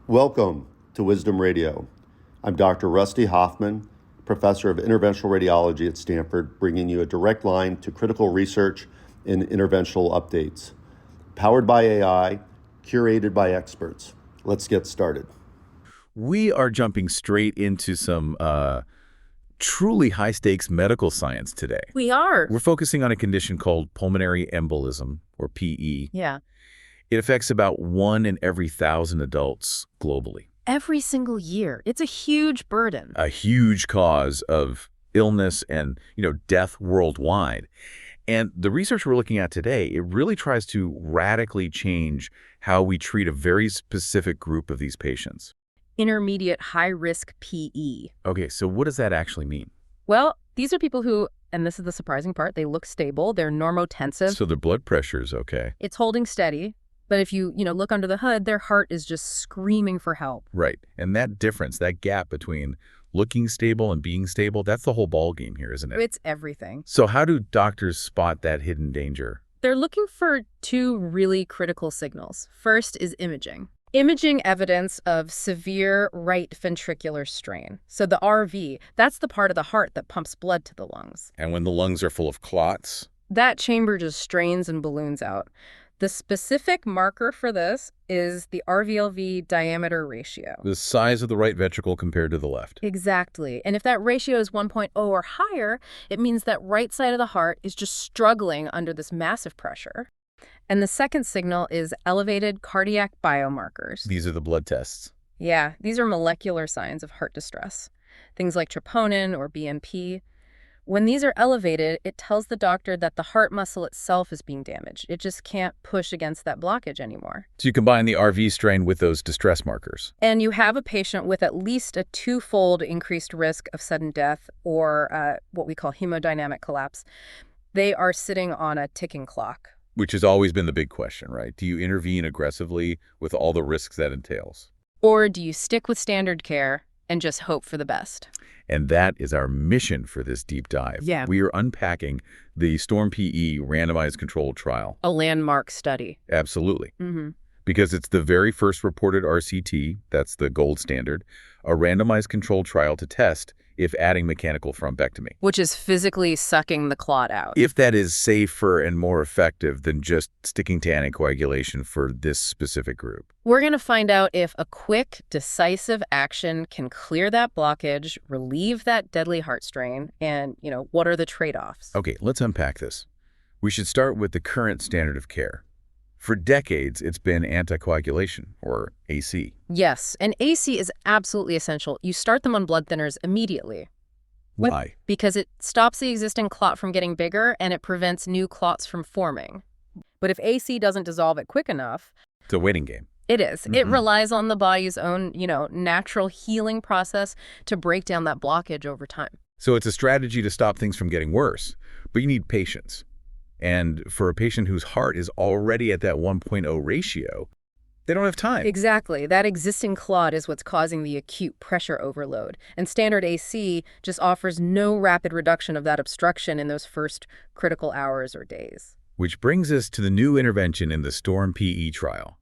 Welcome to Wisdom Radio. I'm Dr. Rusty Hoffman, professor of interventional radiology at Stanford, bringing you a direct line to critical research and interventional updates. Powered by AI, curated by experts. Let's get started. We are jumping straight into some truly high-stakes medical science today. We are. We're focusing on a condition called pulmonary embolism, or PE. Yeah. It affects about 1 in every 1,000 adults globally. Every single year. It's a huge burden. A huge cause of illness and, death worldwide. And the research we're looking at today, it really tries to radically change how we treat a very specific group of these patients. Intermediate high-risk PE. Okay, so what does that actually mean? Well, these are people who, and this is the surprising part, they look stable. They're normotensive. So their blood pressure is okay. It's holding steady. But if you, look under the hood, their heart is just screaming for help. Right. And that difference, that gap between looking stable and being stable, that's the whole ballgame here, isn't it? It's everything. So how do doctors spot that hidden danger? They're looking for two really critical signals. First is imaging. Imaging evidence of severe right ventricular strain. So the RV, that's the part of the heart that pumps blood to the lungs. And when the lungs are full of clots? That chamber just strains and balloons out. The specific marker for this is the RVLV diameter ratio. The size of the right ventricle compared to the left. Exactly. And if that ratio is 1.0 or higher, it means that right side of the heart is just struggling under this massive pressure. And the second signal is elevated cardiac biomarkers. These are the blood tests. Yeah, these are molecular signs of heart distress. Things like troponin or BNP. When these are elevated, it tells the doctor that the heart muscle itself is being damaged. It just can't push against that blockage anymore. So you combine the RV strain with those distress markers. And you have a patient with at least a twofold increased risk of sudden death or what we call hemodynamic collapse. They are sitting on a ticking clock. Which has always been the big question, right? Do you intervene aggressively with all the risks that entails? Or do you stick with standard care and just hope for the best? And that is our mission for this deep dive. Yeah. We are unpacking the STORM-PE randomized controlled trial. A landmark study. Absolutely. Mm-hmm. Because it's the very first reported RCT, that's the gold standard, a randomized controlled trial to test if adding mechanical thrombectomy. Which is physically sucking the clot out. If that is safer and more effective than just sticking to anticoagulation for this specific group. We're going to find out if a quick, decisive action can clear that blockage, relieve that deadly heart strain, and, what are the trade-offs? Okay, let's unpack this. We should start with the current standard of care. For decades, it's been anticoagulation, or AC. Yes, and AC is absolutely essential. You start them on blood thinners immediately. Why? Because it stops the existing clot from getting bigger, and it prevents new clots from forming. But if AC doesn't dissolve it quick enough... It's a waiting game. It is. It relies on the body's own, natural healing process to break down that blockage over time. So it's a strategy to stop things from getting worse, but you need patience. And for a patient whose heart is already at that 1.0 ratio, they don't have time. Exactly. That existing clot is what's causing the acute pressure overload. And standard AC just offers no rapid reduction of that obstruction in those first critical hours or days. Which brings us to the new intervention in the STORM-PE trial,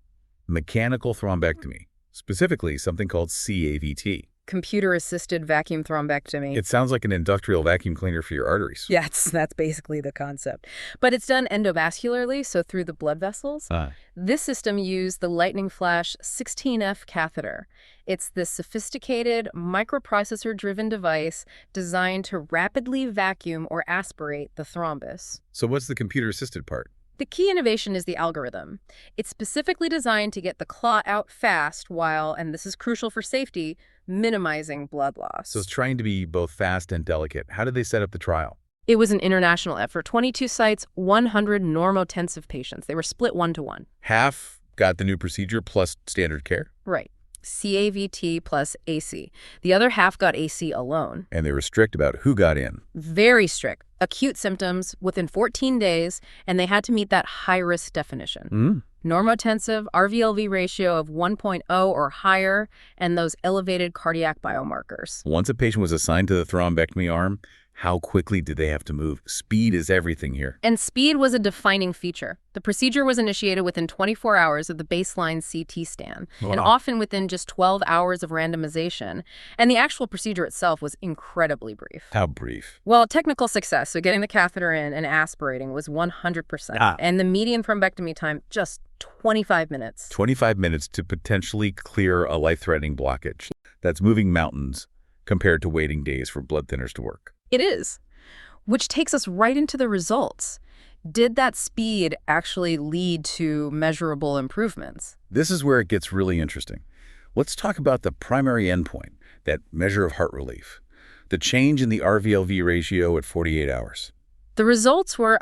mechanical thrombectomy, specifically something called CAVT. Computer-Assisted Vacuum Thrombectomy. It sounds like an industrial vacuum cleaner for your arteries. Yes, that's basically the concept. But it's done endovascularly, so through the blood vessels. This system used the Lightning Flash 16F catheter. It's this sophisticated microprocessor-driven device designed to rapidly vacuum or aspirate the thrombus. So what's the computer-assisted part? The key innovation is the algorithm. It's specifically designed to get the clot out fast while, and this is crucial for safety, minimizing blood loss. So it's trying to be both fast and delicate. How did they set up the trial? It was an international effort. 22 sites, 100 normotensive patients. They were split 1-to-1. Half got the new procedure plus standard care? Right. CAVT plus AC. The other half got AC alone. And they were strict about who got in. Very strict. Acute symptoms within 14 days, and they had to meet that high-risk definition. Normotensive, RVLV ratio of 1.0 or higher, and those elevated cardiac biomarkers. Once a patient was assigned to the thrombectomy arm, How quickly did they have to move? Speed is everything here. And speed was a defining feature. The procedure was initiated within 24 hours of the baseline CT scan, and often within just 12 hours of randomization. And the actual procedure itself was incredibly brief. How brief? Well, technical success, so getting the catheter in and aspirating, was 100%. And the median thrombectomy time, just 25 minutes. 25 minutes to potentially clear a life-threatening blockage. That's moving mountains compared to waiting days for blood thinners to work. It is, which takes us right into the results. Did that speed actually lead to measurable improvements? This is where it gets really interesting. Let's talk about the primary endpoint, that measure of heart relief, the change in the RVLV ratio at 48 hours. The results were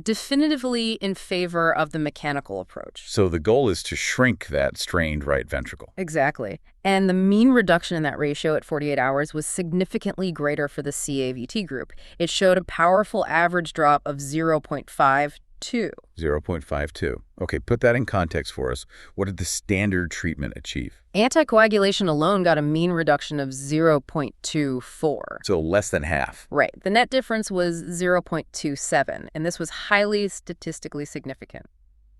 definitively in favor of the mechanical approach. So the goal is to shrink that strained right ventricle. Exactly. And the mean reduction in that ratio at 48 hours was significantly greater for the CAVT group. It showed a powerful average drop of 0.52. 0.52. Okay, put that in context for us. What did the standard treatment achieve? Anticoagulation alone got a mean reduction of 0.24. So less than half. Right. The net difference was 0.27, and this was highly statistically significant.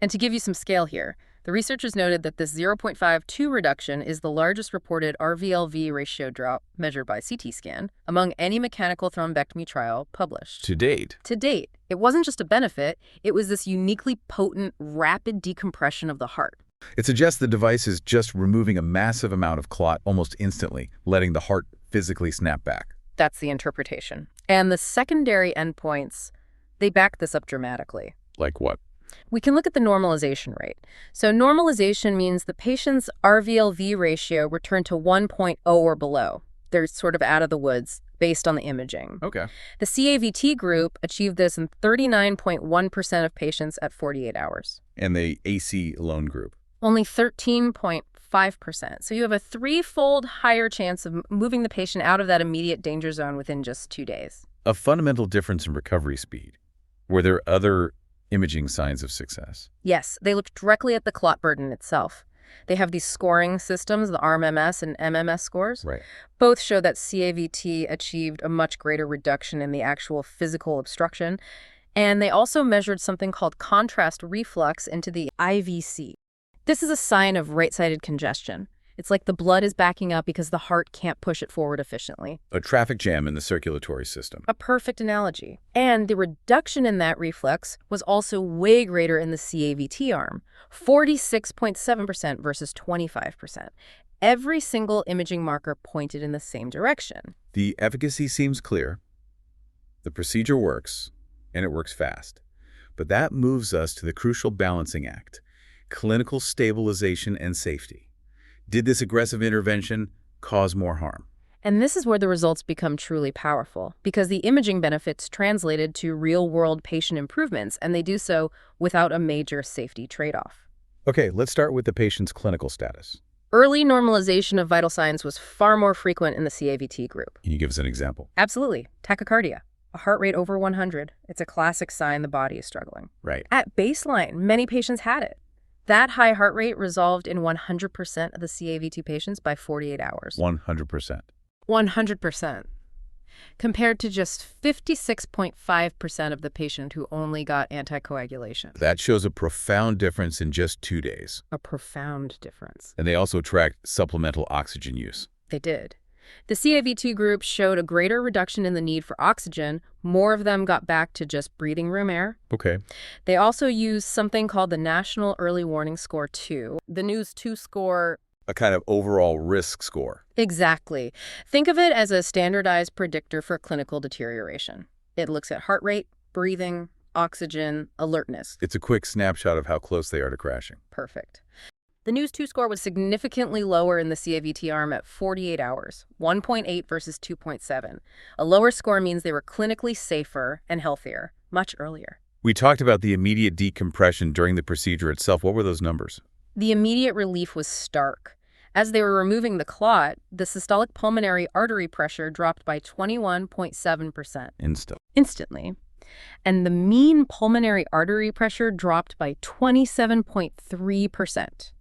And to give you some scale here, the researchers noted that this 0.52 reduction is the largest reported RVLV ratio drop measured by CT scan among any mechanical thrombectomy trial published. To date. To date. It wasn't just a benefit, it was this uniquely potent, rapid decompression of the heart. It suggests the device is just removing a massive amount of clot almost instantly, letting the heart physically snap back. That's the interpretation. And the secondary endpoints, they back this up dramatically. Like what? We can look at the normalization rate. So normalization means the patient's RVLV ratio returned to 1.0 or below. They're sort of out of the woods based on the imaging. Okay. The CAVT group achieved this in 39.1% of patients at 48 hours. And the AC alone group? Only 13.5%. So you have a threefold higher chance of moving the patient out of that immediate danger zone within just 2 days. A fundamental difference in recovery speed. Were there other imaging signs of success? Yes, they looked directly at the clot burden itself. They have these scoring systems, the RMMS and MMS scores. Right. Both show that CAVT achieved a much greater reduction in the actual physical obstruction. And they also measured something called contrast reflux into the IVC. This is a sign of right-sided congestion. It's like the blood is backing up because the heart can't push it forward efficiently. A traffic jam in the circulatory system. A perfect analogy. And the reduction in that reflux was also way greater in the CAVT arm, 46.7% versus 25%. Every single imaging marker pointed in the same direction. The efficacy seems clear. The procedure works, and it works fast. But that moves us to the crucial balancing act, clinical stabilization and safety. Did this aggressive intervention cause more harm? And this is where the results become truly powerful, because the imaging benefits translated to real-world patient improvements, and they do so without a major safety trade-off. Okay, let's start with the patient's clinical status. Early normalization of vital signs was far more frequent in the CAVT group. Can you give us an example? Absolutely. Tachycardia. A heart rate over 100. It's a classic sign the body is struggling. Right. At baseline, many patients had it. That high heart rate resolved in 100% of the CAVT patients by 48 hours. 100%. 100%. Compared to just 56.5% of the patient who only got anticoagulation. That shows a profound difference in just 2 days. A profound difference. And they also tracked supplemental oxygen use. They did. The CAVT group showed a greater reduction in the need for oxygen. More of them got back to just breathing room air. Okay. They also used something called the National Early Warning Score 2. The NEWS 2 score. A kind of overall risk score. Exactly. Think of it as a standardized predictor for clinical deterioration. It looks at heart rate, breathing, oxygen, alertness. It's a quick snapshot of how close they are to crashing. Perfect. The NEWS 2 score was significantly lower in the CAVT arm at 48 hours, 1.8 versus 2.7. A lower score means they were clinically safer and healthier, much earlier. We talked about the immediate decompression during the procedure itself. What were those numbers? The immediate relief was stark. As they were removing the clot, the systolic pulmonary artery pressure dropped by 21.7%. Instantly. And the mean pulmonary artery pressure dropped by 27.3%.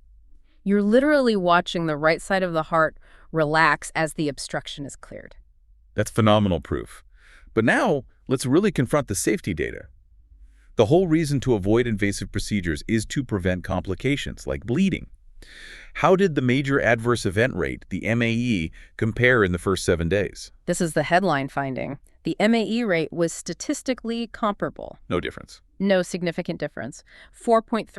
You're literally watching the right side of the heart relax as the obstruction is cleared. That's phenomenal proof. But now, let's really confront the safety data. The whole reason to avoid invasive procedures is to prevent complications like bleeding. How did the major adverse event rate, the MAE, compare in the first 7 days? This is the headline finding. The MAE rate was statistically comparable. No difference. No significant difference. 4.3%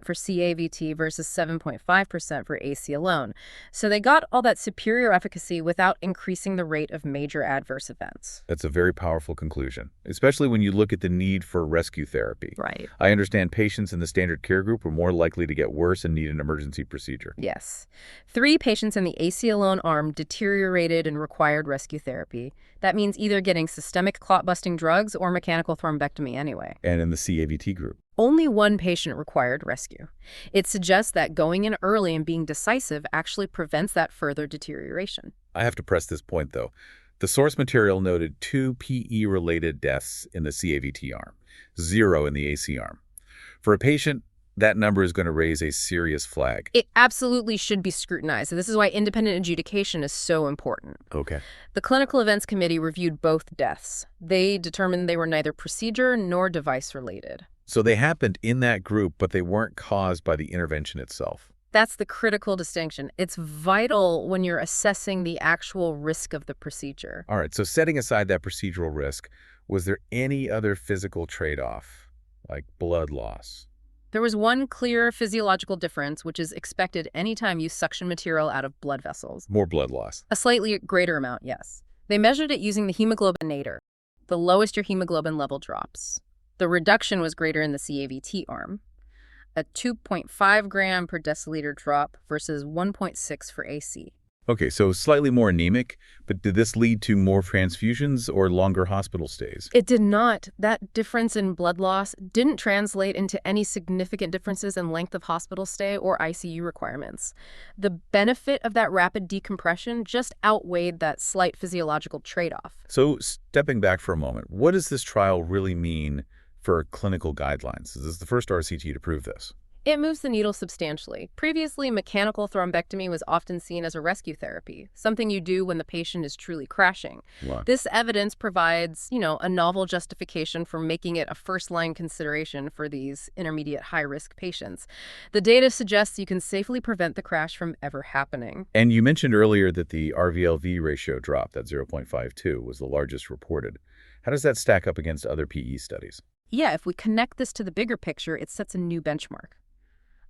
for CAVT versus 7.5% for AC alone. So they got all that superior efficacy without increasing the rate of major adverse events. That's a very powerful conclusion, especially when you look at the need for rescue therapy. Right. I understand patients in the standard care group are more likely to get worse and need an emergency procedure. Yes. 3 patients in the AC alone arm deteriorated and required rescue therapy. That means either getting systemic clot-busting drugs or mechanical thrombectomy anyway. And in the CAVT group? Only 1 patient required rescue. It suggests that going in early and being decisive actually prevents that further deterioration. I have to press this point, though. The source material noted 2 PE-related deaths in the CAVT arm, 0 in the AC arm. For a patient, that number is going to raise a serious flag. It absolutely should be scrutinized. This is why independent adjudication is so important. Okay. The Clinical Events Committee reviewed both deaths. They determined they were neither procedure nor device related. So they happened in that group, but they weren't caused by the intervention itself. That's the critical distinction. It's vital when you're assessing the actual risk of the procedure. All right, so setting aside that procedural risk, was there any other physical trade-off, like blood loss? There was one clear physiological difference, which is expected anytime you suction material out of blood vessels. More blood loss. A slightly greater amount, yes. They measured it using the hemoglobinator. The lowest your hemoglobin level drops. The reduction was greater in the CAVT arm. A 2.5 gram per deciliter drop versus 1.6 for AC. Okay, so slightly more anemic, but did this lead to more transfusions or longer hospital stays? It did not. That difference in blood loss didn't translate into any significant differences in length of hospital stay or ICU requirements. The benefit of that rapid decompression just outweighed that slight physiological trade-off. So stepping back for a moment, what does this trial really mean for clinical guidelines? This is the first RCT to prove this. It moves the needle substantially. Previously, mechanical thrombectomy was often seen as a rescue therapy, something you do when the patient is truly crashing. Wow. This evidence provides, a novel justification for making it a first-line consideration for these intermediate high-risk patients. The data suggests you can safely prevent the crash from ever happening. And you mentioned earlier that the RVLV ratio drop, that 0.52, was the largest reported. How does that stack up against other PE studies? Yeah, if we connect this to the bigger picture, it sets a new benchmark.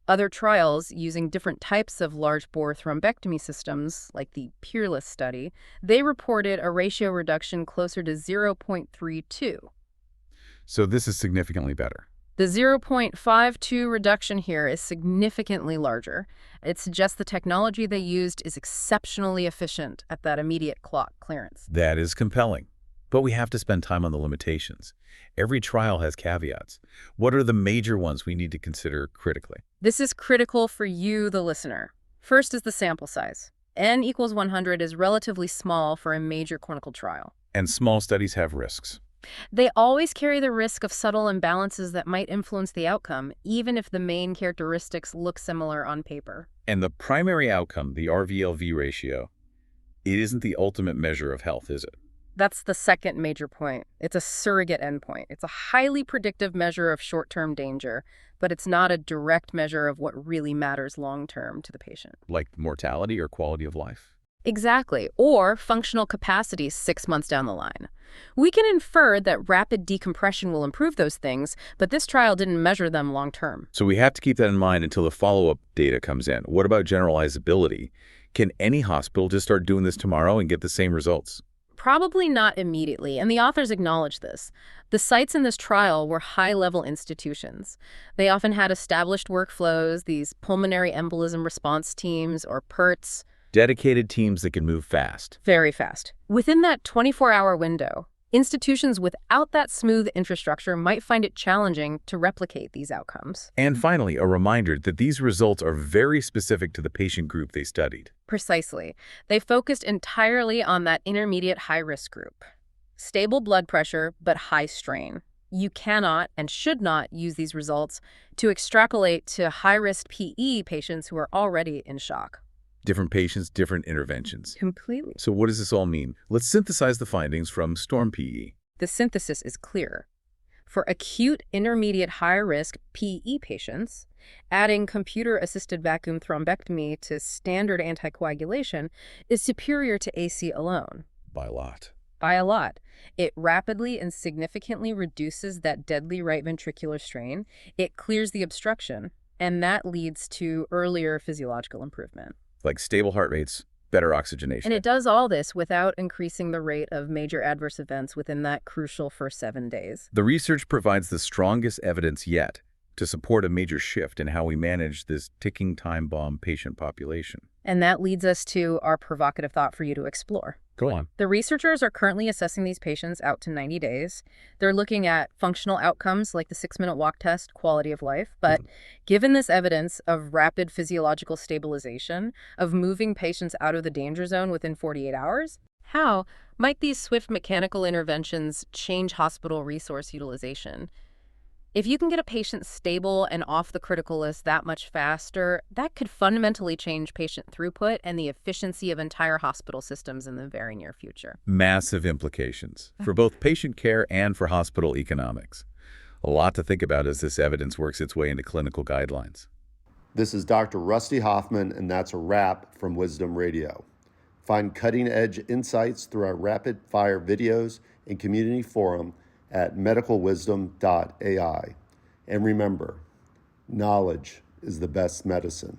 Other trials using different types of large-bore thrombectomy systems, like the Peerless study, they reported a ratio reduction closer to 0.32. So this is significantly better. The 0.52 reduction here is significantly larger. It suggests the technology they used is exceptionally efficient at that immediate clot clearance. That is compelling. But we have to spend time on the limitations. Every trial has caveats. What are the major ones we need to consider critically? This is critical for you, the listener. First is the sample size. N equals 100 is relatively small for a major clinical trial. And small studies have risks. They always carry the risk of subtle imbalances that might influence the outcome, even if the main characteristics look similar on paper. And the primary outcome, the RVLV ratio, it isn't the ultimate measure of health, is it? That's the second major point. It's a surrogate endpoint. It's a highly predictive measure of short-term danger, but it's not a direct measure of what really matters long-term to the patient. Like mortality or quality of life? Exactly. Or functional capacity 6 months down the line. We can infer that rapid decompression will improve those things, but this trial didn't measure them long-term. So we have to keep that in mind until the follow-up data comes in. What about generalizability? Can any hospital just start doing this tomorrow and get the same results? Probably not immediately, and the authors acknowledge this. The sites in this trial were high-level institutions. They often had established workflows, these pulmonary embolism response teams, or PERTs. Dedicated teams that can move fast. Very fast. Within that 24-hour window, institutions without that smooth infrastructure might find it challenging to replicate these outcomes. And finally, a reminder that these results are very specific to the patient group they studied. Precisely. They focused entirely on that intermediate high-risk group. Stable blood pressure, but high strain. You cannot and should not use these results to extrapolate to high-risk PE patients who are already in shock. Different patients, different interventions. Completely. So what does this all mean? Let's synthesize the findings from STORM PE. The synthesis is clear. For acute intermediate high-risk PE patients, adding computer-assisted vacuum thrombectomy to standard anticoagulation is superior to AC alone. By a lot. By a lot. It rapidly and significantly reduces that deadly right ventricular strain. It clears the obstruction, and that leads to earlier physiological improvement. Like stable heart rates, better oxygenation. And it does all this without increasing the rate of major adverse events within that crucial first 7 days. The research provides the strongest evidence yet to support a major shift in how we manage this ticking time bomb patient population. And that leads us to our provocative thought for you to explore. Go on. The researchers are currently assessing these patients out to 90 days. They're looking at functional outcomes like the 6-minute walk test, quality of life. But given this evidence of rapid physiological stabilization, of moving patients out of the danger zone within 48 hours, how might these swift mechanical interventions change hospital resource utilization? If you can get a patient stable and off the critical list that much faster, that could fundamentally change patient throughput and the efficiency of entire hospital systems in the very near future. Massive implications for both patient care and for hospital economics. A lot to think about as this evidence works its way into clinical guidelines. This is Dr. Rusty Hoffman, and that's a wrap from Wisdom Radio. Find cutting-edge insights through our rapid-fire videos and community forum at medicalwisdom.ai. And remember, knowledge is the best medicine.